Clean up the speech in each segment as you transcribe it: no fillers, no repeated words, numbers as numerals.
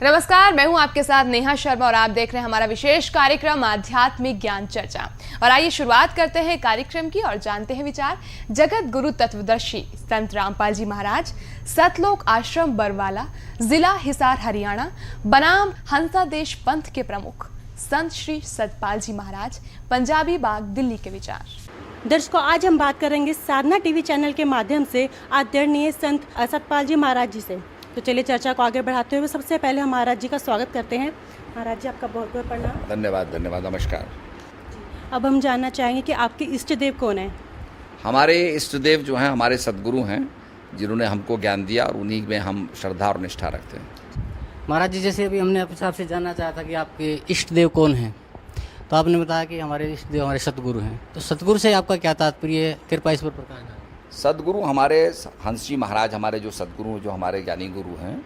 नमस्कार, मैं हूं आपके साथ नेहा शर्मा और आप देख रहे हैं हमारा विशेष कार्यक्रम आध्यात्मिक ज्ञान चर्चा। और आइए शुरुआत करते हैं कार्यक्रम की और जानते हैं विचार जगत गुरु तत्वदर्शी संत रामपाल जी महाराज, सतलोक आश्रम बरवाला, जिला हिसार हरियाणा, बनाम हंसादेश पंथ के प्रमुख संत श्री सतपाल जी महाराज, पंजाबी बाग, दिल्ली के विचार। दर्शकों, आज हम बात करेंगे साधना टीवी चैनल के माध्यम से आदरणीय संत सतपाल जी महाराज जी से। तो चलिए चर्चा को आगे बढ़ाते हुए सबसे पहले हम महाराज जी का स्वागत करते हैं। महाराज जी, आपका बहुत बहुत प्रणाम। धन्यवाद, नमस्कार। अब हम जानना चाहेंगे कि आपके इष्ट देव कौन है? हमारे इष्ट देव जो हैं हमारे सदगुरु हैं, जिन्होंने हमको ज्ञान दिया और उन्हीं में हम श्रद्धा और निष्ठा रखते हैं। महाराज जी, जैसे अभी हमने आपसे जानना चाहा था कि आपके इष्ट देव कौन हैं, तो आपने बताया कि हमारे इष्ट देव हमारे सतगुरु हैं। तो सतगुरु से आपका क्या तात्पर्य है? कृपा इस पर प्रकाश डालें। सदगुरु हमारे हंस जी महाराज, हमारे जो सदगुरु जो हमारे ज्ञानी गुरु हैं,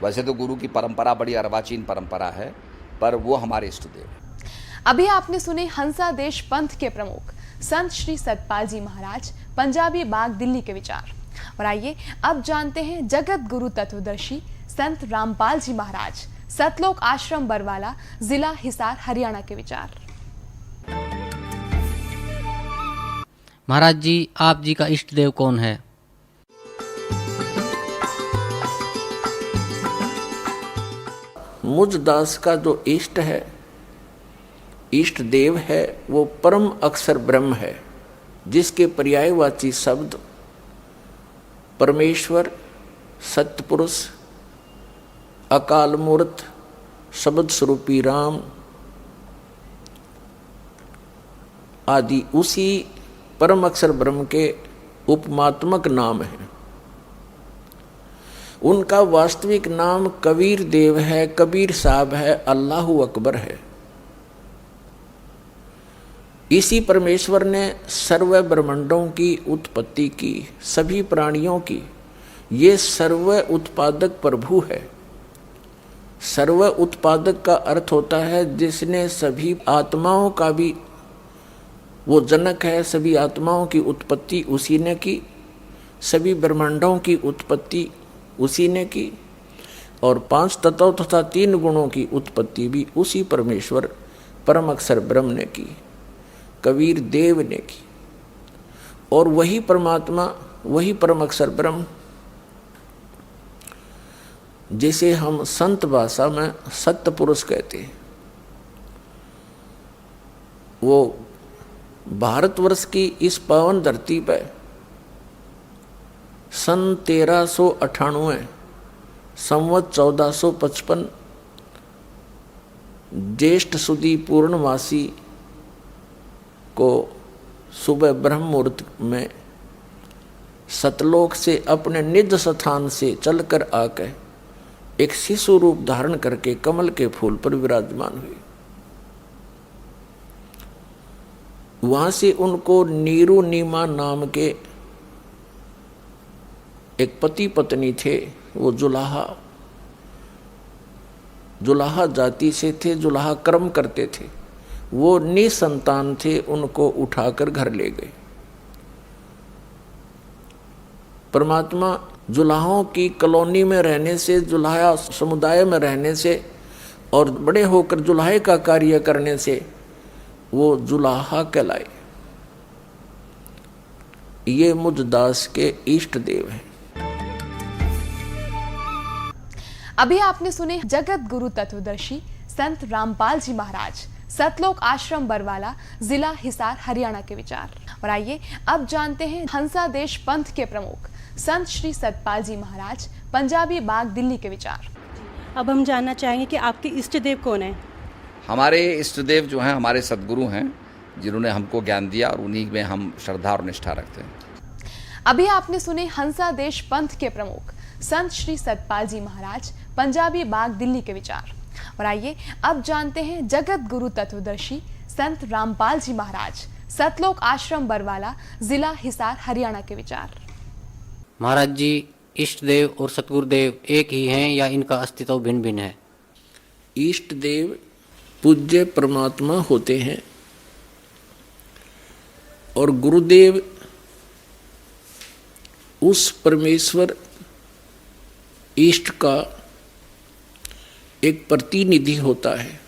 वैसे तो गुरु की परंपरा बड़ी अर्वाचीन परंपरा है, पर वो हमारे इष्ट देव हैं। अभी आपने सुने हंसादेश पंथ के प्रमुख संत श्री सतपाल जी महाराज, पंजाबी बाग, दिल्ली के विचार। और आइए अब जानते हैं जगत गुरु तत्वदर्शी संत रामपाल जी महाराज, सतलोक आश्रम बरवाला, जिला हिसार हरियाणा के विचार। महाराज जी, आप जी का इष्ट देव कौन है? मुझ दास का जो इष्ट है, इष्ट देव है, वो परम अक्षर ब्रह्म है, जिसके पर्यायवाची शब्द परमेश्वर, सत्पुरुष, अकाल मूर्त, शब्द स्वरूपी राम आदि उसी परम अक्षर ब्रह्म के उपमात्मक नाम हैं। उनका वास्तविक नाम कबीर देव है, कबीर साहब है, अल्लाहु अकबर है। इसी परमेश्वर ने सर्व ब्रह्मांडों की उत्पत्ति की, सभी प्राणियों की। ये सर्व उत्पादक प्रभु है। सर्व उत्पादक का अर्थ होता है जिसने सभी आत्माओं का भी, वो जनक है। सभी आत्माओं की उत्पत्ति उसी ने की, सभी ब्रह्मांडों की उत्पत्ति उसी ने की, और 5 तत्व तथा 3 गुणों की उत्पत्ति भी उसी परमेश्वर परम अक्षर ब्रह्म ने की, कबीर देव ने की। और वही परमात्मा, वही परम अक्षर ब्रह्म, जिसे हम संत भाषा में सत्य पुरुष कहते हैं, वो भारतवर्ष की इस पावन धरती पर सन 1398 संवत 1455 ज्येष्ठ सुदी पूर्णमासी को सुबह ब्रह्म मुहूर्त में सतलोक से अपने निज स्थान से चलकर आकर एक शिशु रूप धारण करके कमल के फूल पर विराजमान हुए। वहां से उनको नीरू नीमा नाम के एक पति पत्नी थे। वो जुलाहा जाति से थे, जुलाहा कर्म करते थे। वो निसंतान थे, उनको उठाकर घर ले गए। परमात्मा जुलाहों की कॉलोनी में रहने से, जुलाहा समुदाय में रहने से और बड़े होकर जुलाहे का कार्य करने से वो जुलाहा कहलाए। ये मुझ दास के इष्ट देव हैं। अभी आपने सुने जगत गुरु तत्वदर्शी संत रामपाल जी महाराज, सतलोक आश्रम बरवाला, जिला हिसार हरियाणा के विचार। और आइए अब जानते हैं हंसादेश पंथ के प्रमुख संत श्री सतपाल जी महाराज, पंजाबी बाग, दिल्ली के विचार। अब हम जानना चाहेंगे कि आपके इष्ट देव कौन है? हमारे इष्ट देव जो हैं हमारे सदगुरु हैं, जिन्होंने हमको ज्ञान दिया और उन्हीं में हम श्रद्धा और निष्ठा रखते हैं। अभी आपने सुने हंसादेश पंथ के प्रमुख संत श्री सतपाल जी महाराज, पंजाबी बाग, दिल्ली के विचार। और आइए अब जानते हैं जगत गुरु तत्वदर्शी संत रामपाल जी महाराज, सतलोक आश्रम बरवाला, जिला हिसार हरियाणा के विचार। महाराज जी, इष्ट देव और सतगुरुदेव एक ही हैं या इनका अस्तित्व भिन्न भिन्न है? इष्ट देव पूज्य परमात्मा होते हैं और गुरुदेव उस परमेश्वर इष्ट का एक प्रतिनिधि होता है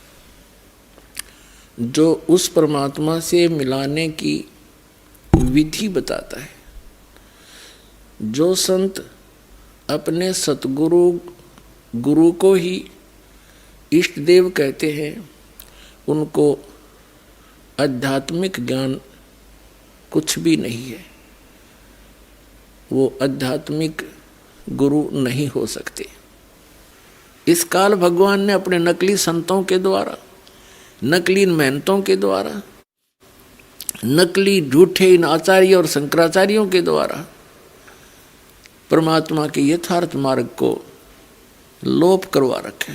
जो उस परमात्मा से मिलाने की विधि बताता है। जो संत अपने सतगुरु गुरु को ही इष्ट देव कहते हैं, उनको आध्यात्मिक ज्ञान कुछ भी नहीं है, वो आध्यात्मिक गुरु नहीं हो सकते। इस काल भगवान ने अपने नकली संतों के द्वारा, नकली महंतों के द्वारा, नकली झूठे इन आचार्य और शंकराचार्यों के द्वारा परमात्मा के यथार्थ मार्ग को लोप करवा रखे।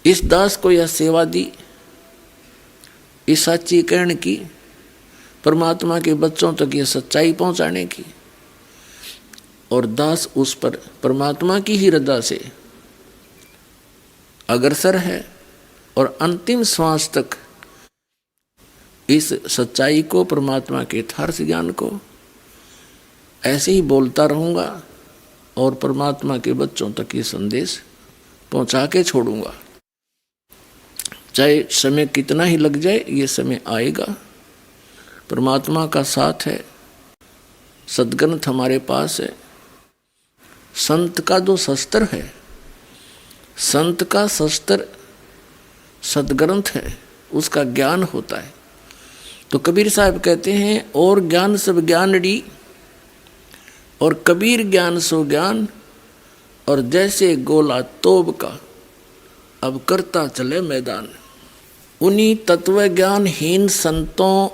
इस दास को यह सेवा दी, इस सच्चीकरण की, परमात्मा के बच्चों तक ये सच्चाई पहुंचाने की, और दास उस पर परमात्मा की ही रजा से अग्रसर है और अंतिम श्वास तक इस सच्चाई को, परमात्मा के यथार्थ ज्ञान को ऐसे ही बोलता रहूँगा और परमात्मा के बच्चों तक ये संदेश पहुँचा के छोड़ूंगा। चाहे समय कितना ही लग जाए, ये समय आएगा। परमात्मा का साथ है, सद्ग्रंथ हमारे पास है। संत का जो शस्त्र है, संत का शस्त्र सद्ग्रंथ है, उसका ज्ञान होता है। तो कबीर साहब कहते हैं, और ज्ञान सब ज्ञानड़ी और कबीर ज्ञान सो ज्ञान, और जैसे गोला तोब का अब करता चले मैदान। उन्हीं तत्व ज्ञानहीन संतों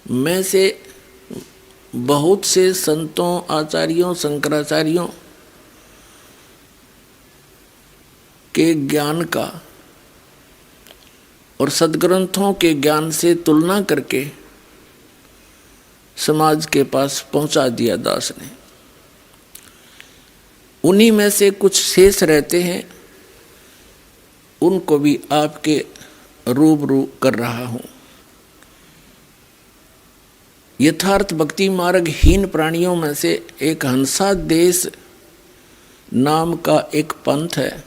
में से बहुत से संतों, आचार्यों, शंकराचार्यों के ज्ञान का और सद्ग्रंथों के ज्ञान से तुलना करके समाज के पास पहुंचा दिया दास ने। उन्हीं में से कुछ शेष रहते हैं, उनको भी आपके रूबरू कर रहा हूं। यथार्थ भक्ति मार्ग हीन प्राणियों में से एक हंसा देश नाम का एक पंथ है,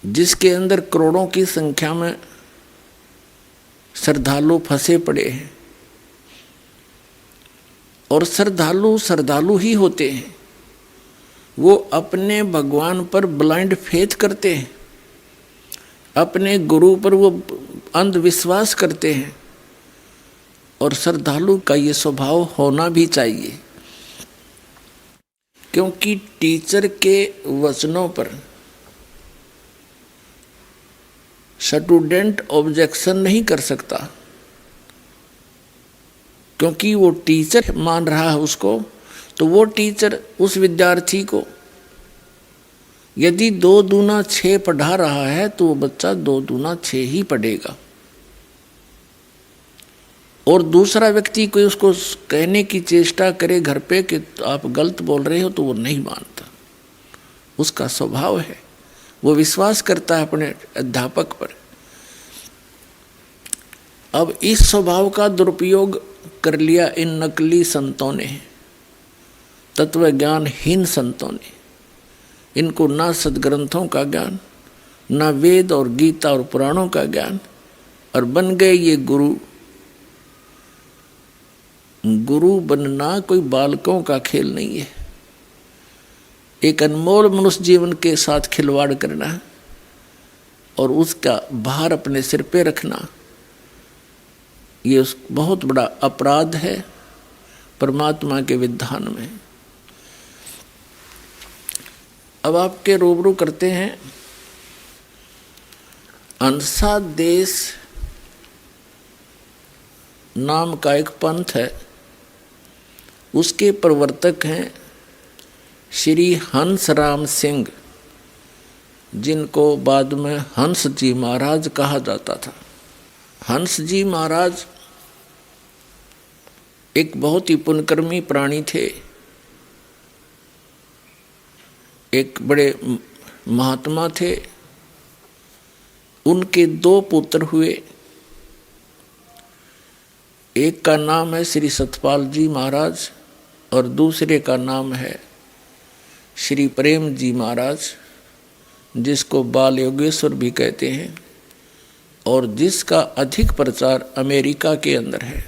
जिसके अंदर करोड़ों की संख्या में श्रद्धालु फंसे पड़े हैं। और श्रद्धालु ही होते हैं। वो अपने भगवान पर ब्लाइंड फेथ करते हैं, अपने गुरु पर वो अंधविश्वास करते हैं। और श्रद्धालु का ये स्वभाव होना भी चाहिए, क्योंकि टीचर के वचनों पर स्टूडेंट ऑब्जेक्शन नहीं कर सकता, क्योंकि वो टीचर मान रहा है उसको। तो वो टीचर उस विद्यार्थी को यदि 2 दूना 6 पढ़ा रहा है, तो वो बच्चा 2 दूना 6 ही पढ़ेगा। और दूसरा व्यक्ति कोई उसको कहने की चेष्टा करे घर पे कि आप गलत बोल रहे हो, तो वो नहीं मानता। उसका स्वभाव है, वो विश्वास करता है अपने अध्यापक पर। अब इस स्वभाव का दुरुपयोग कर लिया इन नकली संतों ने, तत्व ज्ञानहीन संतों ने। इनको ना सद्ग्रंथों का ज्ञान, ना वेद और गीता और पुराणों का ज्ञान, और बन गए ये गुरु। गुरु बनना कोई बालकों का खेल नहीं है। एक अनमोल मनुष्य जीवन के साथ खिलवाड़ करना और उसका भार अपने सिर पे रखना, ये बहुत बड़ा अपराध है परमात्मा के विधान में। अब आपके रूबरू करते हैं, अंसा देश नाम का एक पंथ है, उसके प्रवर्तक हैं श्री हंस राम सिंह, जिनको बाद में हंस जी महाराज कहा जाता था। हंस जी महाराज एक बहुत ही पुण्यकर्मी प्राणी थे, एक बड़े महात्मा थे। उनके 2 पुत्र हुए, एक का नाम है श्री सतपाल जी महाराज और दूसरे का नाम है श्री प्रेम जी महाराज, जिसको बाल योगेश्वर भी कहते हैं, और जिसका अधिक प्रचार अमेरिका के अंदर है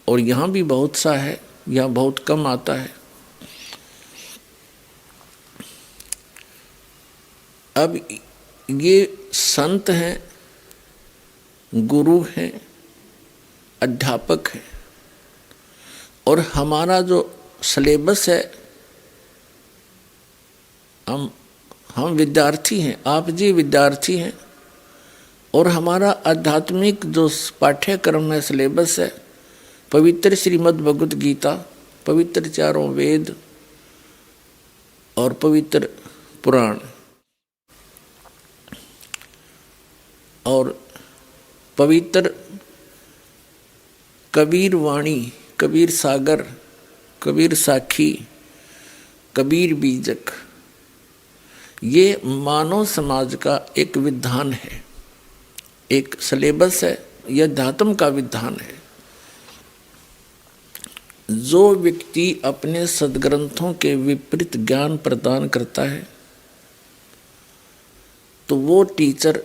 और यहाँ भी बहुत सा है, यहाँ बहुत कम आता है। अब ये संत हैं, गुरु हैं, अध्यापक हैं, और हमारा जो सिलेबस है, हम विद्यार्थी हैं, आप जी विद्यार्थी हैं, और हमारा आध्यात्मिक जो पाठ्यक्रम है, सिलेबस है, पवित्र श्रीमद् भगवत गीता, पवित्र चारों वेद और पवित्र पुराण और पवित्र कबीर वाणी, कबीर सागर, कबीर साखी, कबीर बीजक, ये मानव समाज का एक विधान है, एक सिलेबस है, यह अध्यात्म का विधान है। जो व्यक्ति अपने सद्ग्रंथों के विपरीत ज्ञान प्रदान करता है तो वो teacher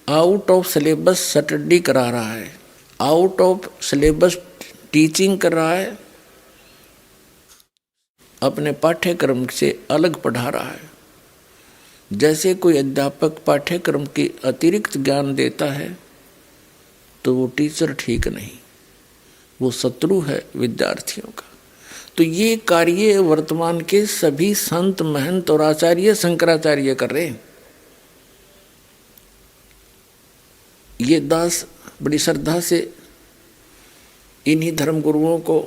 out of syllabus study करा रहा है, आउट ऑफ सिलेबस टीचिंग कर रहा है, अपने पाठ्यक्रम से अलग पढ़ा रहा है। जैसे कोई अध्यापक पाठ्यक्रम के अतिरिक्त ज्ञान देता है तो वो टीचर ठीक नहीं, वो शत्रु है विद्यार्थियों का। तो ये कार्य वर्तमान के सभी संत, महंत और आचार्य, शंकराचार्य कर रहे हैं। ये दास बड़ी श्रद्धा से इन्हीं धर्म गुरुओं को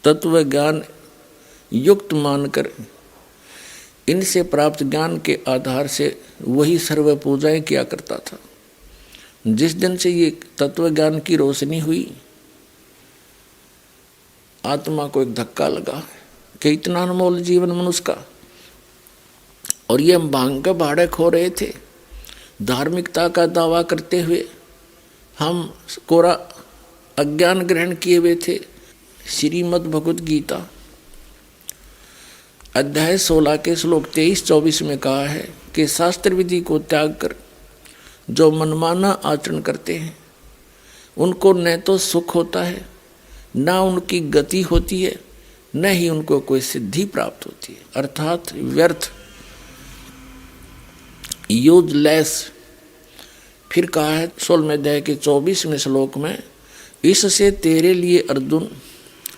तत्व ज्ञान युक्त मानकर इनसे प्राप्त ज्ञान के आधार से वही सर्व पूजाएं किया करता था। जिस दिन से ये तत्व ज्ञान की रोशनी हुई, आत्मा को एक धक्का लगा कि इतना अनमोल जीवन मनुष्य का, और ये हम भांग का भाड़े खो रहे थे। धार्मिकता का दावा करते हुए हम कोरा अज्ञान ग्रहण किए हुए थे। श्रीमद् भगवत गीता अध्याय 16 के श्लोक 23-24 में कहा है कि शास्त्र विधि को त्याग कर जो मनमाना आचरण करते हैं उनको न तो सुख होता है, न उनकी गति होती है, न ही उनको कोई सिद्धि प्राप्त होती है, अर्थात व्यर्थ, यूजलेस। फिर कहा है 16वें अध्याय के 24वें श्लोक में, इससे तेरे लिए अर्जुन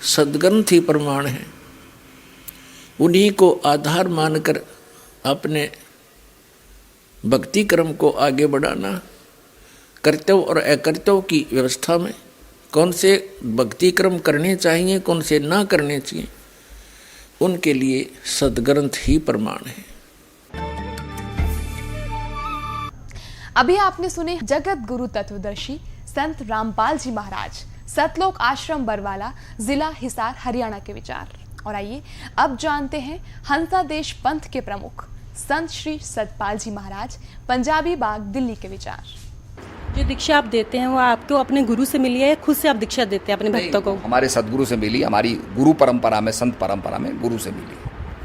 सद्ग्रंथ ही प्रमाण है, उन्हीं को आधार मानकर अपने भक्ति क्रम को आगे बढ़ाना। कर्तव्य और अकर्तव्य की व्यवस्था में कौन से भक्ति क्रम करने चाहिए, कौन से ना करने चाहिए, उनके लिए सद्ग्रंथ ही प्रमाण है। अभी आपने सुने जगत गुरु तत्वदर्शी संत रामपाल जी महाराज, सतलोक आश्रम बरवाला, जिला हिसार, हरियाणा के विचार। और आइए अब जानते हैं हंसादेश पंथ के प्रमुख संत श्री सतपाल जी महाराज, पंजाबी बाग, दिल्ली के विचार। जो दीक्षा आप देते हैं वो आपको अपने गुरु से मिली है या खुद से आप दीक्षा देते हैं अपने भक्तों को? हमारे सदगुरु से मिली, हमारी गुरु परंपरा में, संत परंपरा में गुरु से मिली।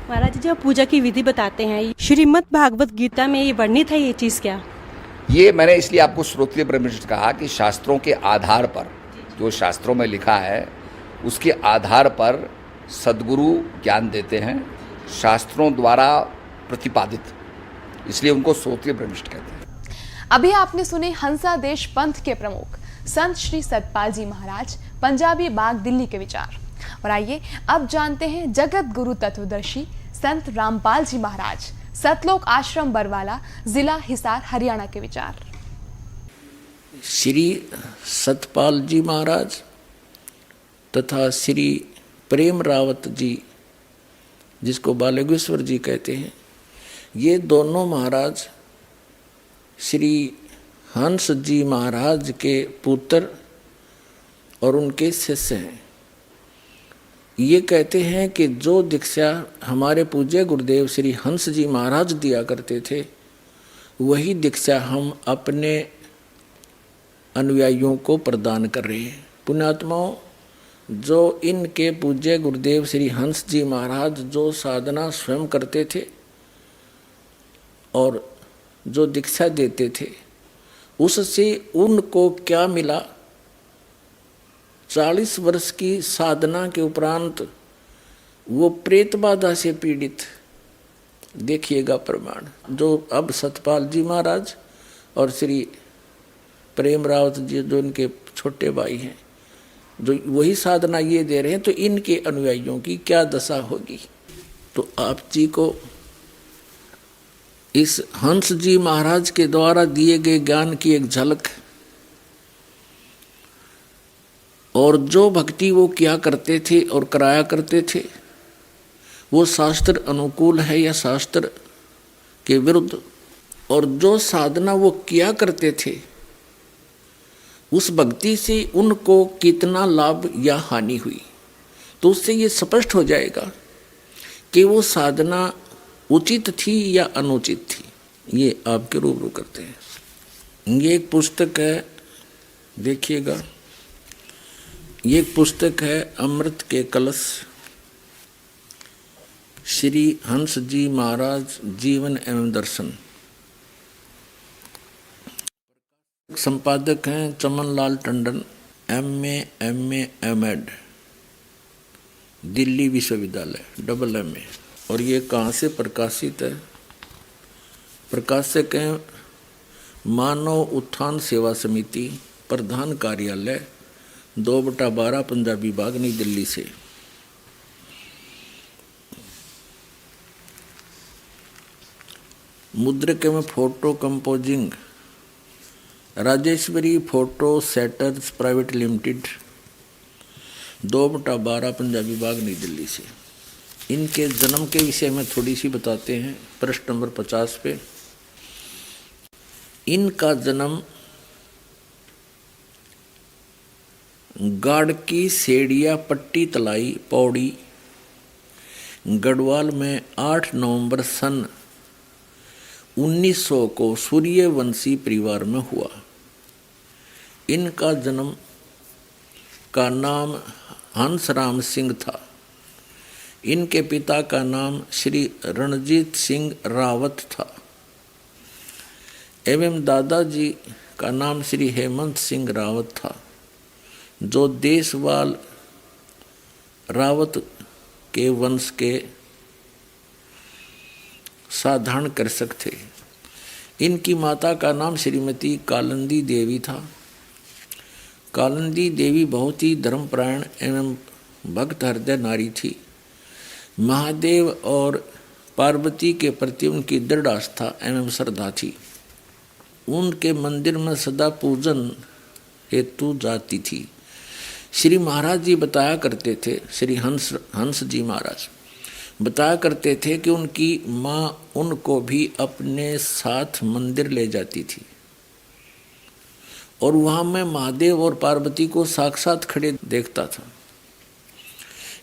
महाराज जी, जब पूजा की विधि बताते हैं, श्रीमद् भागवत गीता में ये वर्णित है, ये चीज़ क्या? ये मैंने इसलिए आपको श्रोत्रिय ब्रह्मनिष्ठ कहा कि शास्त्रों के आधार पर, जो शास्त्रों में लिखा है उसके आधार पर सदगुरु ज्ञान देते हैं, शास्त्रों द्वारा प्रतिपादित, इसलिए उनको श्रोत्रिय ब्रह्मनिष्ठ कहते हैं। अभी आपने सुने हंसादेश पंथ के प्रमुख संत श्री सतपाल जी महाराज, पंजाबी बाग, दिल्ली के विचार। और आइए अब जानते हैं जगत गुरु तत्वदर्शी संत रामपाल जी महाराज, सतलोक आश्रम बरवाला, जिला हिसार, हरियाणा के विचार। श्री सतपाल जी महाराज तथा श्री प्रेम रावत जी, जिसको बालयोगेश्वर जी कहते हैं, ये दोनों महाराज श्री हंस जी महाराज के पुत्र और उनके शिष्य हैं। ये कहते हैं कि जो दीक्षा हमारे पूज्य गुरुदेव श्री हंस जी महाराज दिया करते थे, वही दीक्षा हम अपने अनुयायियों को प्रदान कर रहे हैं। पुण्यात्माओं, जो इनके पूज्य गुरुदेव श्री हंस जी महाराज जो साधना स्वयं करते थे और जो दीक्षा देते थे, उससे उनको क्या मिला? 40 वर्ष की साधना के उपरांत वो प्रेत बाधा से पीड़ित, देखिएगा प्रमाण, जो अब सतपाल जी महाराज और श्री प्रेम रावत जी जो इनके छोटे भाई हैं, जो वही साधना ये दे रहे हैं, तो इनके अनुयायियों की क्या दशा होगी। तो आप जी को इस हंस जी महाराज के द्वारा दिए गए ज्ञान की एक झलक, और जो भक्ति वो किया करते थे और कराया करते थे, वो शास्त्र अनुकूल है या शास्त्र के विरुद्ध, और जो साधना वो किया करते थे उस भक्ति से उनको कितना लाभ या हानि हुई, तो उससे ये स्पष्ट हो जाएगा कि वो साधना उचित थी या अनुचित थी। ये आपके रूबरू करते हैं। ये एक पुस्तक है, देखिएगा, ये एक पुस्तक है अमृत के कलश, श्री हंस जी महाराज जीवन एवं दर्शन। संपादक हैं चमन लाल टंडन, MA MAd, दिल्ली विश्वविद्यालय, MA। और ये कहाँ से प्रकाशित है? प्रकाशक हैं मानव उत्थान सेवा समिति, प्रधान कार्यालय 2/12 पंजाबी बाग, नई दिल्ली से। मुद्रक में photo composing Rajeshwari photo setters private limited, 2/12 Punjabi Bagh, New Delhi से। इनके जन्म के विषय में थोड़ी सी बताते हैं। प्रश्न नंबर 50 पे, इनका जन्म गाड़की सेड़िया पट्टी तलाई पौड़ी गढ़वाल में 8 नवंबर सन 1900 को सूर्यवंशी परिवार में हुआ। इनका जन्म का नाम हंसराम सिंह था। इनके पिता का नाम श्री रणजीत सिंह रावत था एवं दादाजी का नाम श्री हेमंत सिंह रावत था, जो देशवाल रावत के वंश के साधारण कृषक थे। इनकी माता का नाम श्रीमती कालंदी देवी था। कालंदी देवी बहुत ही धर्मपरायण एवं भक्त हृदय नारी थी। महादेव और पार्वती के प्रति उनकी दृढ़ आस्था एवं श्रद्धा थी। उनके मंदिर में सदा पूजन हेतु जाती थी। श्री महाराज जी बताया करते थे, श्री हंस जी महाराज बताया करते थे कि उनकी माँ उनको भी अपने साथ मंदिर ले जाती थी और वहाँ मैं महादेव और पार्वती को साक्षात खड़े देखता था।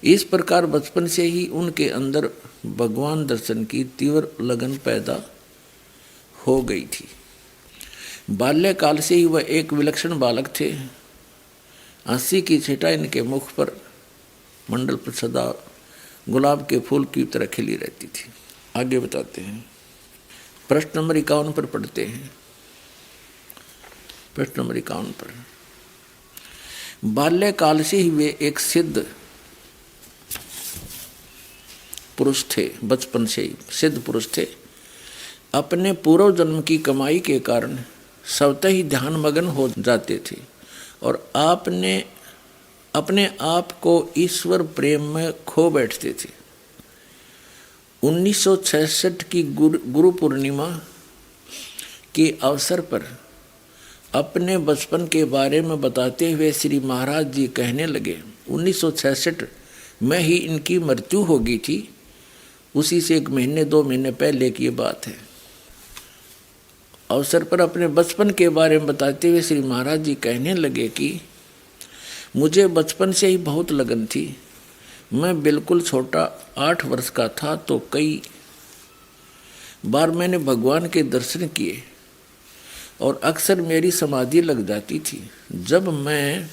इस प्रकार बचपन से ही उनके अंदर भगवान दर्शन की तीव्र लगन पैदा हो गई थी। बाल्यकाल से ही वह एक विलक्षण बालक थे। हंसी की छटा इनके मुख पर मंडल पर सदा गुलाब के फूल की तरह खिली रहती थी। आगे बताते हैं। प्रश्न नंबर 51 पर पढ़ते हैं। प्रश्न नंबर 51 पर, बाल्यकाल से ही वे एक सिद्ध पुरुष थे। बचपन से ही सिद्ध पुरुष थे। अपने पूर्व जन्म की कमाई के कारण स्वतः ही ध्यान मग्न हो जाते थे और अपने आप को ईश्वर प्रेम में खो बैठते थे। 1966 की गुरु पूर्णिमा के अवसर पर अपने बचपन के बारे में बताते हुए श्री महाराज जी कहने लगे, 1966 में ही इनकी मृत्यु हो गई थी। उसी से 1 महीने 2 महीने पहले की बात है। अवसर पर अपने बचपन के बारे में बताते हुए श्री महाराज जी कहने लगे कि मुझे बचपन से ही बहुत लगन थी। मैं बिल्कुल छोटा 8 वर्ष का था तो कई बार मैंने भगवान के दर्शन किए और अक्सर मेरी समाधि लग जाती थी। जब मैं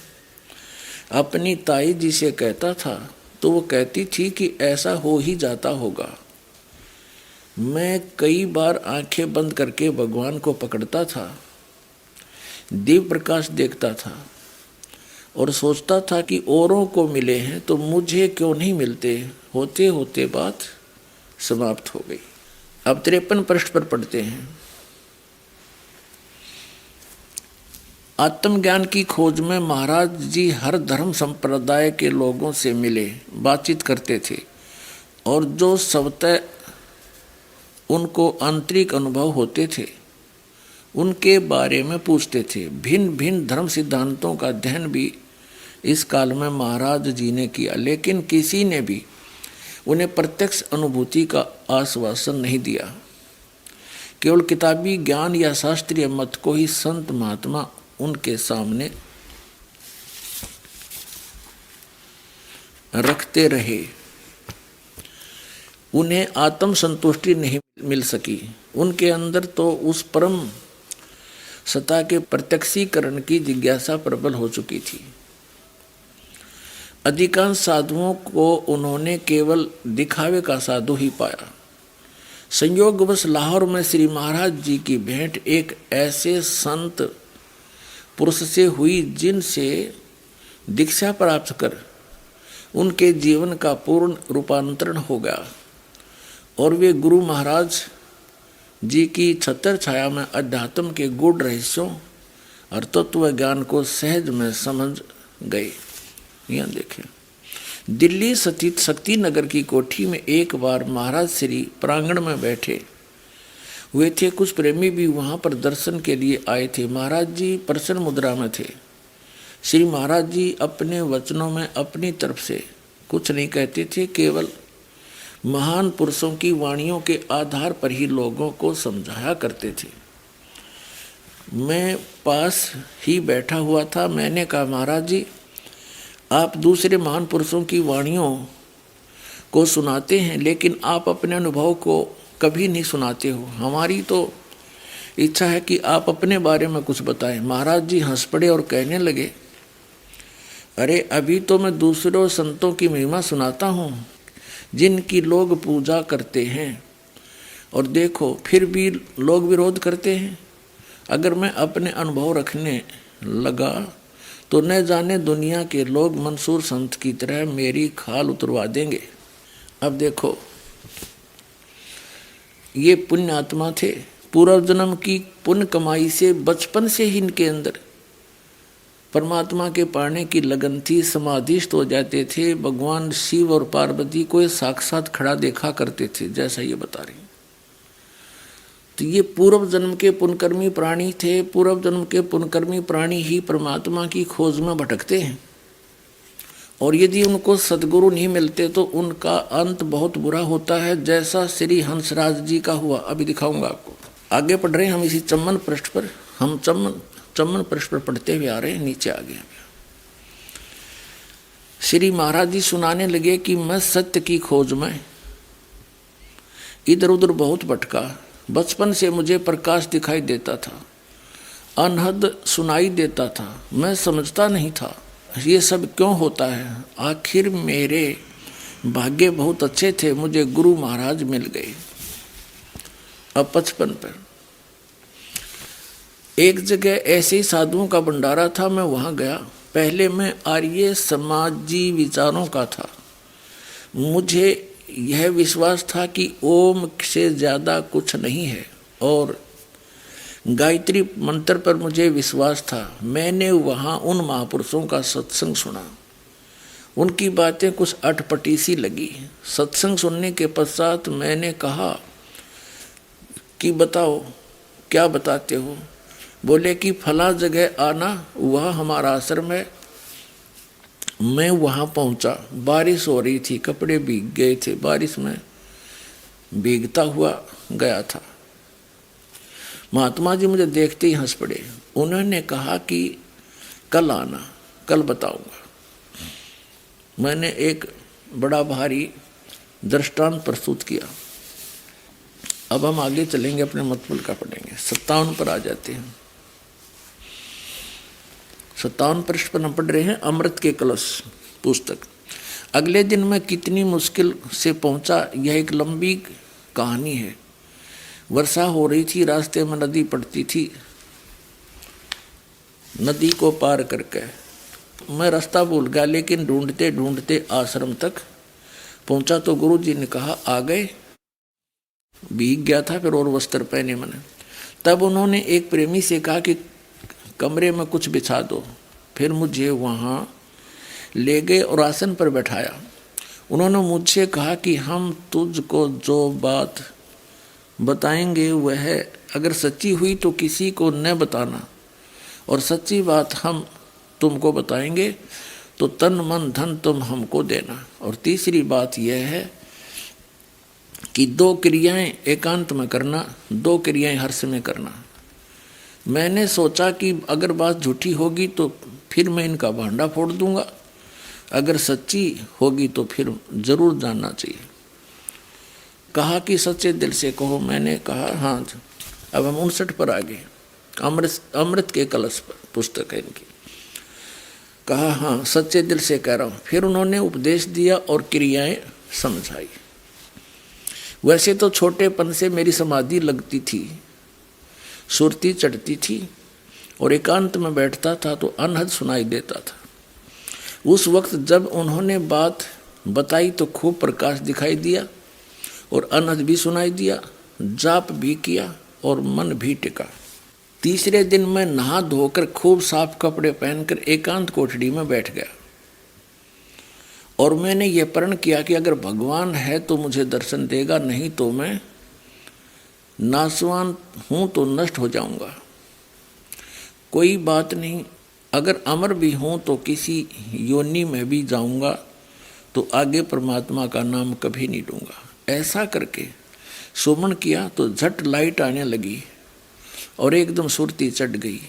अपनी ताई जी से कहता था तो वो कहती थी कि ऐसा हो ही जाता होगा। मैं कई बार आंखें बंद करके भगवान को पकड़ता था, दिव्य प्रकाश देखता था और सोचता था कि औरों को मिले हैं तो मुझे क्यों नहीं मिलते। होते होते बात समाप्त हो गई। अब 53 पृष्ठ पर पढ़ते हैं। आत्मज्ञान की खोज में महाराज जी हर धर्म संप्रदाय के लोगों से मिले, बातचीत करते थे और जो स्वतः उनको आंतरिक अनुभव होते थे उनके बारे में पूछते थे। भिन्न भिन्न धर्म सिद्धांतों का अध्ययन भी इस काल में महाराज जी ने किया, लेकिन किसी ने भी उन्हें प्रत्यक्ष अनुभूति का आश्वासन नहीं दिया। केवल किताबी ज्ञान या शास्त्रीय मत को ही संत महात्मा उनके सामने रखते रहे। उन्हें आत्म संतुष्टि नहीं मिल सकी। उनके अंदर तो उस परम सत्ता के प्रत्यक्षीकरण की जिज्ञासा प्रबल हो चुकी थी। अधिकांश साधुओं को उन्होंने केवल दिखावे का साधु ही पाया। संयोगवश लाहौर में श्री महाराज जी की भेंट एक ऐसे संत पुरुष से हुई जिनसे दीक्षा प्राप्त कर उनके जीवन का पूर्ण रूपांतरण हो गया और वे गुरु महाराज जी की छत्र छाया में अध्यात्म के गूढ़ रहस्यों और तत्व ज्ञान को सहज में समझ गए। यहाँ देखें, दिल्ली स्थित शक्ति नगर की कोठी में एक बार महाराज श्री प्रांगण में बैठे हुए थे। कुछ प्रेमी भी वहाँ पर दर्शन के लिए आए थे। महाराज जी प्रसन्न मुद्रा में थे। श्री महाराज जी अपने वचनों में अपनी तरफ से कुछ नहीं कहते थे, केवल महान पुरुषों की वाणियों के आधार पर ही लोगों को समझाया करते थे। मैं पास ही बैठा हुआ था। मैंने कहा, महाराज जी आप दूसरे महान पुरुषों की वाणियों को सुनाते हैं, लेकिन आप अपने अनुभव को कभी नहीं सुनाते हो। हमारी तो इच्छा है कि आप अपने बारे में कुछ बताएं। महाराज जी हंस पड़े और कहने लगे, अरे अभी तो मैं दूसरों संतों की महिमा सुनाता हूँ जिनकी लोग पूजा करते हैं, और देखो फिर भी लोग विरोध करते हैं। अगर मैं अपने अनुभव रखने लगा तो न जाने दुनिया के लोग मंसूर संत की तरह मेरी खाल उतरवा देंगे। अब देखो, ये पुण्य आत्मा थे। पूर्व जन्म की पुण्य कमाई से बचपन से ही इनके अंदर परमात्मा के पाने की लगन थी। समाधिस्थ हो जाते थे। भगवान शिव और पार्वती को साक्षात खड़ा देखा करते थे, जैसा ये बता रही। तो ये पूर्व जन्म के पुण्यकर्मी प्राणी थे। पूर्व जन्म के पुण्यकर्मी प्राणी ही परमात्मा की खोज में भटकते हैं, और यदि उनको सदगुरु नहीं मिलते तो उनका अंत बहुत बुरा होता है, जैसा श्री हंसराज जी का हुआ। अभी दिखाऊंगा आपको। आगे पढ़ रहे हैं हम इसी 54 पृष्ठ पर। हम 54 पृष्ठ पर पढ़ते हुए आ रहे हैं, नीचे आ गए। श्री महाराज जी सुनाने लगे कि मैं सत्य की खोज में इधर उधर बहुत भटका। बचपन से मुझे प्रकाश दिखाई देता था, अनहद सुनाई देता था। मैं समझता नहीं था ये सब क्यों होता है। आखिर मेरे भाग्य बहुत अच्छे थे, मुझे गुरु महाराज मिल गए। अब 55 पर एक जगह ऐसे ही साधुओं का भंडारा था। मैं वहाँ गया। पहले मैं आर्य समाजी विचारों का था। मुझे यह विश्वास था कि ओम से ज़्यादा कुछ नहीं है, और गायत्री मंत्र पर मुझे विश्वास था। मैंने वहाँ उन महापुरुषों का सत्संग सुना। उनकी बातें कुछ अटपटी सी लगी। सत्संग सुनने के पश्चात मैंने कहा कि बताओ क्या बताते हो। बोले कि फला जगह आना, वह हमारा आश्रम है। मैं वहाँ पहुँचा। बारिश हो रही थी, कपड़े भीग गए थे। बारिश में भीगता हुआ गया था। महात्मा जी मुझे देखते ही हंस पड़े। उन्होंने कहा कि कल आना, कल बताऊंगा। मैंने एक बड़ा भारी दृष्टांत प्रस्तुत किया। अब हम आगे चलेंगे, अपने मतबल का पढ़ेंगे। 57 पर आ जाते हैं। 57 पृष्ठ पर हम पढ़ रहे हैं अमृत के कलश पुस्तक। अगले दिन मैं कितनी मुश्किल से पहुंचा, यह एक लंबी कहानी है। वर्षा हो रही थी, रास्ते में नदी पड़ती थी। नदी को पार करके मैं रास्ता भूल गया, लेकिन ढूंढते ढूंढते आश्रम तक पहुंचा तो गुरुजी ने कहा आ गए। भीग गया था फिर और वस्त्र पहने मैंने। तब उन्होंने एक प्रेमी से कहा कि कमरे में कुछ बिछा दो। फिर मुझे वहाँ ले गए और आसन पर बैठाया। उन्होंने मुझसे कहा कि हम तुझको जो बात बताएंगे वह अगर सच्ची हुई तो किसी को न बताना, और सच्ची बात हम तुमको बताएंगे तो तन मन धन तुम हमको देना। और तीसरी बात यह है कि 2 क्रियाएं एकांत में करना, 2 क्रियाएं हर्ष में करना। मैंने सोचा कि अगर बात झूठी होगी तो फिर मैं इनका भांडा फोड़ दूंगा, अगर सच्ची होगी तो फिर जरूर जानना चाहिए। कहा कि सच्चे दिल से कहो। मैंने कहा हाँ। अब हम 59 पर आ गए। अमृत के कलश पर पुस्तक है इनकी। कहा हाँ सच्चे दिल से कह रहा हूँ। फिर उन्होंने उपदेश दिया और क्रियाएं समझाई। वैसे तो छोटेपन से मेरी समाधि लगती थी, सुरती चढ़ती थी और एकांत में बैठता था तो अनहद सुनाई देता था। उस वक्त जब उन्होंने बात बताई तो खूब प्रकाश दिखाई दिया और अनहद भी सुनाई दिया, जाप भी किया और मन भी टिका। तीसरे दिन मैं नहा धोकर खूब साफ कपड़े पहनकर एकांत कोठड़ी में बैठ गया और मैंने ये प्रण किया कि अगर भगवान है तो मुझे दर्शन देगा, नहीं तो मैं नासवान हूँ तो नष्ट हो जाऊंगा। कोई बात नहीं, अगर अमर भी हूँ तो किसी योनि में भी जाऊंगा तो आगे परमात्मा का नाम कभी नहीं लूँगा। ऐसा करके सुमन किया तो झट लाइट आने लगी और एकदम सुरती चढ़ गई।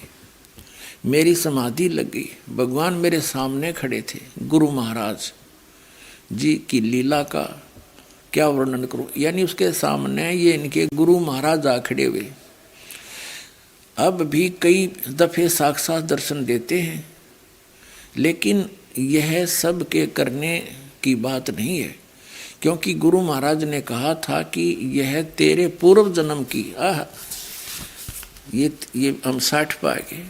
मेरी समाधि लग गई। भगवान मेरे सामने खड़े थे। गुरु महाराज जी की लीला का क्या वर्णन करूं, यानी उसके सामने ये इनके गुरु महाराज आ खड़े हुए। अब भी कई दफे साक्षात दर्शन देते हैं, लेकिन यह सब के करने की बात नहीं है, क्योंकि गुरु महाराज ने कहा था कि यह तेरे पूर्व जन्म की ये हम 60 पाएंगे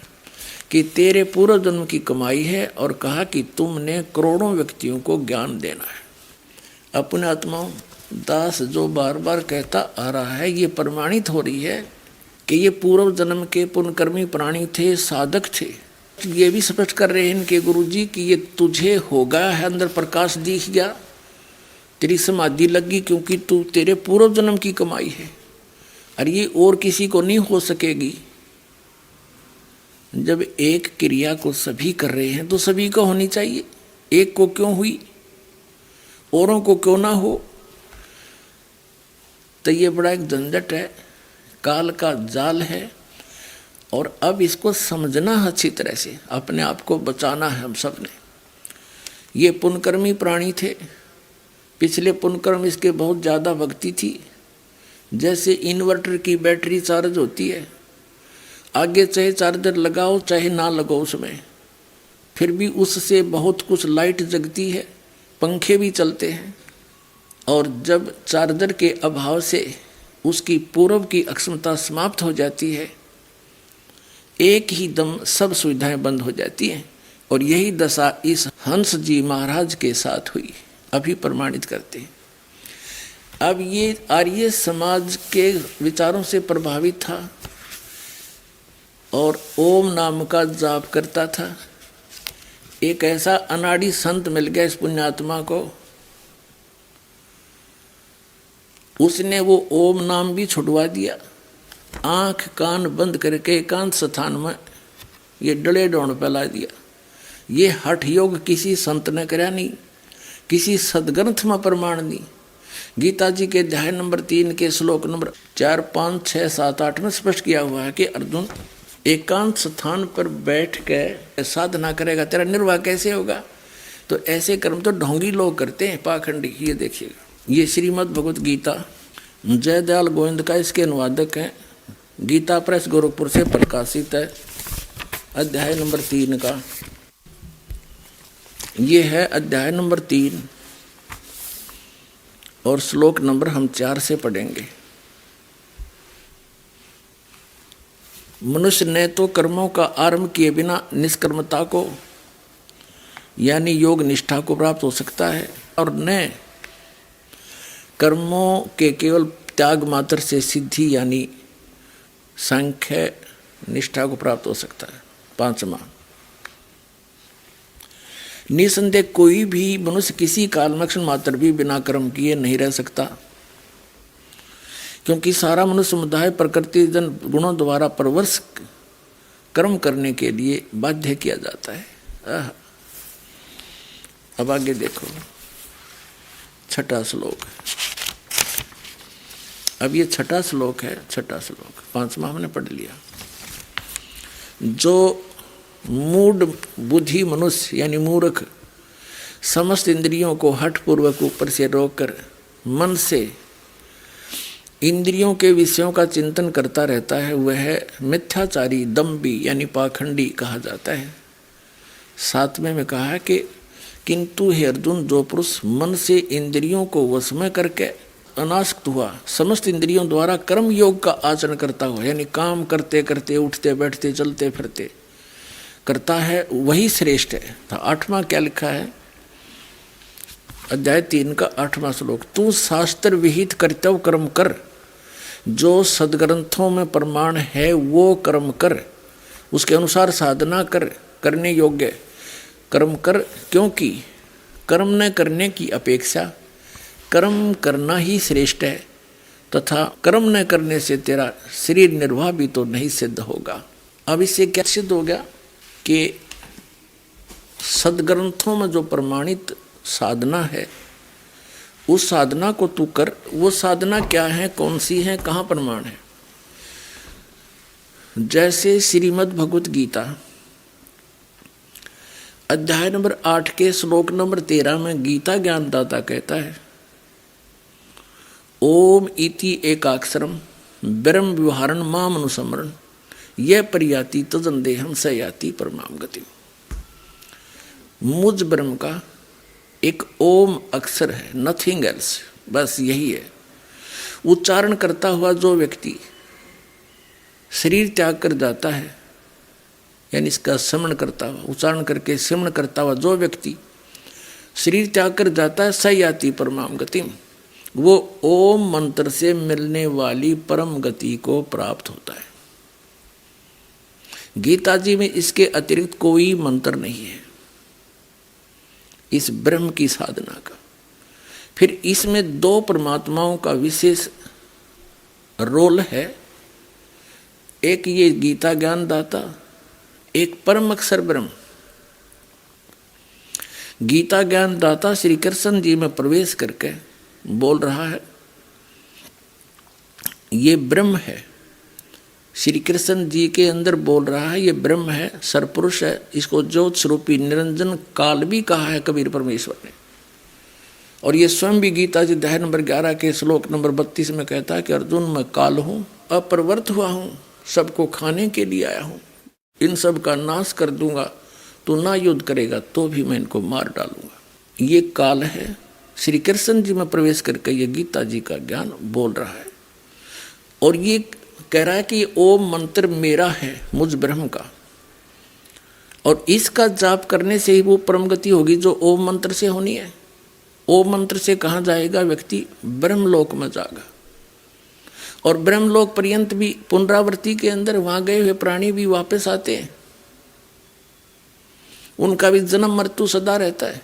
कि तेरे पूर्व जन्म की कमाई है, और कहा कि तुमने करोड़ों व्यक्तियों को ज्ञान देना है। अपने आत्माओं दास जो बार बार कहता आ रहा है, ये प्रमाणित हो रही है कि ये पूर्व जन्म के पुण्यकर्मी प्राणी थे, साधक थे। ये भी स्पष्ट कर रहे हैं इनके गुरुजी कि ये तुझे होगा है, अंदर प्रकाश दिख गया, तेरी समाधि लगी, क्योंकि तू तेरे पूर्व जन्म की कमाई है और ये और किसी को नहीं हो सकेगी। जब एक क्रिया को सभी कर रहे हैं तो सभी को होनी चाहिए। एक को क्यों हुई, औरों को क्यों ना हो? तो ये बड़ा एक झंझट है, काल का जाल है, और अब इसको समझना अच्छी तरह से, अपने आप को बचाना है हम सब ने। ये पुण्यकर्मी प्राणी थे, पिछले पुण्यकर्म इसके बहुत ज़्यादा भक्ति थी। जैसे इन्वर्टर की बैटरी चार्ज होती है, आगे चाहे चार्जर लगाओ चाहे ना लगाओ उसमें, फिर भी उससे बहुत कुछ लाइट जगती है, पंखे भी चलते हैं। और जब चार्जर के अभाव से उसकी पूर्व की अक्षमता समाप्त हो जाती है, एक ही दम सब सुविधाएं बंद हो जाती हैं। और यही दशा इस हंस जी महाराज के साथ हुई, अभी प्रमाणित करते हैं। अब ये आर्य समाज के विचारों से प्रभावित था और ओम नाम का जाप करता था। एक ऐसा अनाड़ी संत मिल गया इस पुण्यात्मा को, उसने वो ओम नाम भी छुड़वा दिया। आंख कान बंद करके एकांत स्थान में ये डले डौण फैला दिया। ये हठ योग किसी संत ने कराया नहीं, किसी सदग्रंथ में प्रमाण नहीं। गीता जी के अध्याय नंबर 3 के श्लोक नंबर 4, 5, 6, 7, 8 में स्पष्ट किया हुआ है कि अर्जुन एकांत स्थान पर बैठ के साधना करेगा, तेरा निर्वाह कैसे होगा? तो ऐसे कर्म तो ढोंगी लोग करते हैं, पाखंडी। ये देखिएगा, ये श्रीमद् भगवत गीता जयदयाल गोविंद का इसके अनुवादक हैं, गीता प्रेस गोरखपुर से प्रकाशित है। अध्याय नंबर 3 का। ये है अध्याय नंबर 3 और श्लोक नंबर हम 4 से पढ़ेंगे। मनुष्य ने तो कर्मों का आरंभ किए बिना निष्कर्मता को यानी योग निष्ठा को प्राप्त हो सकता है, और न कर्मों के केवल त्याग मात्र से सिद्धि यानी सांख्य निष्ठा को प्राप्त हो सकता है। 5वां, निसंदेह कोई भी मनुष्य किसी काल में क्षण मात्र भी बिना कर्म किए नहीं रह सकता, क्योंकि सारा मनुष्य समुदाय प्रकृति जन गुणों द्वारा परवश कर्म करने के लिए बाध्य किया जाता है। अब आगे देखो 6वां श्लोक। अब ये 6वां श्लोक है। 6वां श्लोक 5वां हमने पढ़ लिया। जो मूढ़ बुद्धि मनुष्य यानी मूर्ख समस्त इंद्रियों को हठपूर्वक ऊपर से रोककर मन से इंद्रियों के विषयों का चिंतन करता रहता है, वह मिथ्याचारी दम्भी यानी पाखंडी कहा जाता है। 7वें में कहा है कि किंतु हे अर्जुन, जो पुरुष मन से इंद्रियों को वश में करके अनासक्त हुआ समस्त इंद्रियों द्वारा कर्म योग का आचरण करता हुआ यानी काम करते करते उठते बैठते चलते फिरते करता है, वही श्रेष्ठ है। तो 8वां क्या लिखा है? अध्याय 3 का 8वां श्लोक। तू शास्त्र विहित कर्तव्य कर्म कर, जो सदग्रंथों में प्रमाण है वो कर्म कर, उसके अनुसार साधना कर, करने योग्य कर्म कर, क्योंकि कर्म न करने की अपेक्षा कर्म करना ही श्रेष्ठ है, तथा कर्म न करने से तेरा शरीर निर्वाह भी तो नहीं सिद्ध होगा। अब इससे क्या सिद्ध हो गया कि सदग्रंथों में जो प्रमाणित साधना है उस साधना को तू कर। वो साधना क्या है, कौन सी है, कहाँ प्रमाण है? जैसे श्रीमद् भगवत गीता अध्याय नंबर 8 के श्लोक नंबर 13 में गीता ज्ञानदाता कहता है, ओम इति एकाक्षरम ब्रह्म व्यवहारण माम अनुसमरण यह परियाति तजन देहम स याति परमाम गति। मुझ ब्रह्म का एक ओम अक्षर है, नथिंग एल्स, बस यही है। उच्चारण करता हुआ जो व्यक्ति शरीर त्याग कर जाता है यानी इसका स्मरण करता हुआ, उच्चारण करके स्मरण करता हुआ जो व्यक्ति शरीर त्याग कर जाता है, स याति परमाम गति, वो ओम मंत्र से मिलने वाली परम गति को प्राप्त होता है। गीता जी में इसके अतिरिक्त कोई मंत्र नहीं है इस ब्रह्म की साधना का। फिर इसमें 2 परमात्माओं का विशेष रोल है, एक ये गीता ज्ञानदाता, एक परम अक्षर ब्रह्म। गीता ज्ञानदाता श्री कृष्ण जी में प्रवेश करके बोल रहा है, ये ब्रह्म है। श्री कृष्ण जी के अंदर बोल रहा है, ये ब्रह्म है, सरपुरुष है, इसको ज्योत स्वरूपी निरंजन काल भी कहा है कबीर परमेश्वर ने। और ये स्वयं भी गीता जी अध्याय नंबर 11 के श्लोक नंबर 32 में कहता है कि अर्जुन, मैं काल हूँ, अपरिवर्त हुआ हूँ, सबको खाने के लिए आया हूँ, इन सब का नाश कर दूंगा, तू ना युद्ध करेगा तो भी मैं इनको मार डालूंगा। ये काल है। श्री कृष्ण जी में प्रवेश करके ये गीता जी का ज्ञान बोल रहा है और ये कह रहा है कि ओम मंत्र मेरा है, मुझ ब्रह्म का, और इसका जाप करने से ही वो परम गति होगी जो ओम मंत्र से होनी है। ओम मंत्र से कहाँ जाएगा व्यक्ति? ब्रह्मलोक में जाएगा। और ब्रह्मलोक पर्यंत भी पुनरावृत्ति के अंदर वहां गए हुए प्राणी भी वापस आते हैं, उनका भी जन्म मृत्यु सदा रहता है।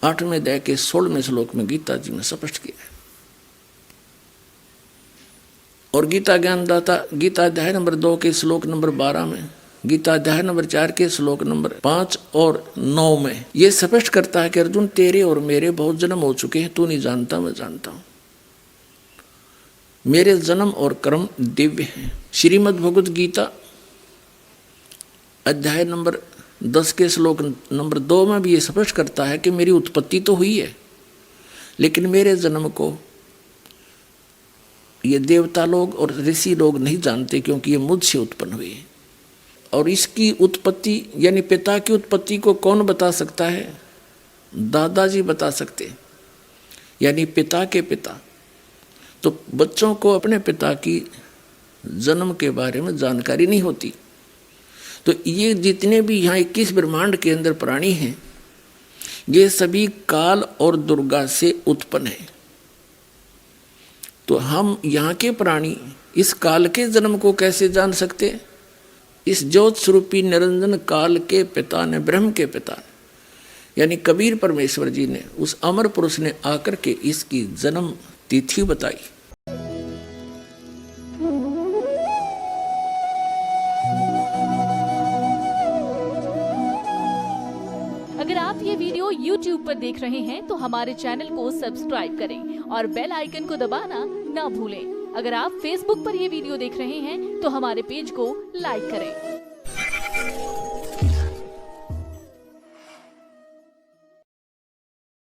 8वें अध्याय के 16वें श्लोक में गीता जी में स्पष्ट किया है। और गीता ज्ञानदाता गीता अध्याय नंबर 2 के श्लोक नंबर 12 में, गीता अध्याय नंबर 4 के श्लोक नंबर 5 और 9 में ये स्पष्ट करता है कि अर्जुन, तेरे और मेरे बहुत जन्म हो चुके हैं, तू नहीं जानता, मैं जानता हूं। मेरे जन्म और कर्म दिव्य हैं। श्रीमद् भगवत गीता अध्याय नंबर 10 के श्लोक नंबर 2 में भी ये स्पष्ट करता है कि मेरी उत्पत्ति तो हुई है, लेकिन मेरे जन्म को ये देवता लोग और ऋषि लोग नहीं जानते, क्योंकि ये मुझसे उत्पन्न हुए। और इसकी उत्पत्ति यानी पिता की उत्पत्ति को कौन बता सकता है? दादाजी बता सकते, यानी पिता के पिता। तो बच्चों को अपने पिता की जन्म के बारे में जानकारी नहीं होती। तो ये जितने भी यहाँ 21 ब्रह्मांड के अंदर प्राणी हैं, ये सभी काल और दुर्गा से उत्पन्न हैं। तो हम यहाँ के प्राणी इस काल के जन्म को कैसे जान सकते? इस ज्योत स्वरूपी निरंजन काल के पिता ने, ब्रह्म के पिता ने, यानी कबीर परमेश्वर जी ने, उस अमर पुरुष ने आकर के इसकी जन्म तिथि बताई। अगर आप ये वीडियो YouTube पर देख रहे हैं तो हमारे चैनल को सब्सक्राइब करें और बेल आइकन को दबाना ना भूलें। अगर आप Facebook पर ये वीडियो देख रहे हैं तो हमारे पेज को लाइक करें।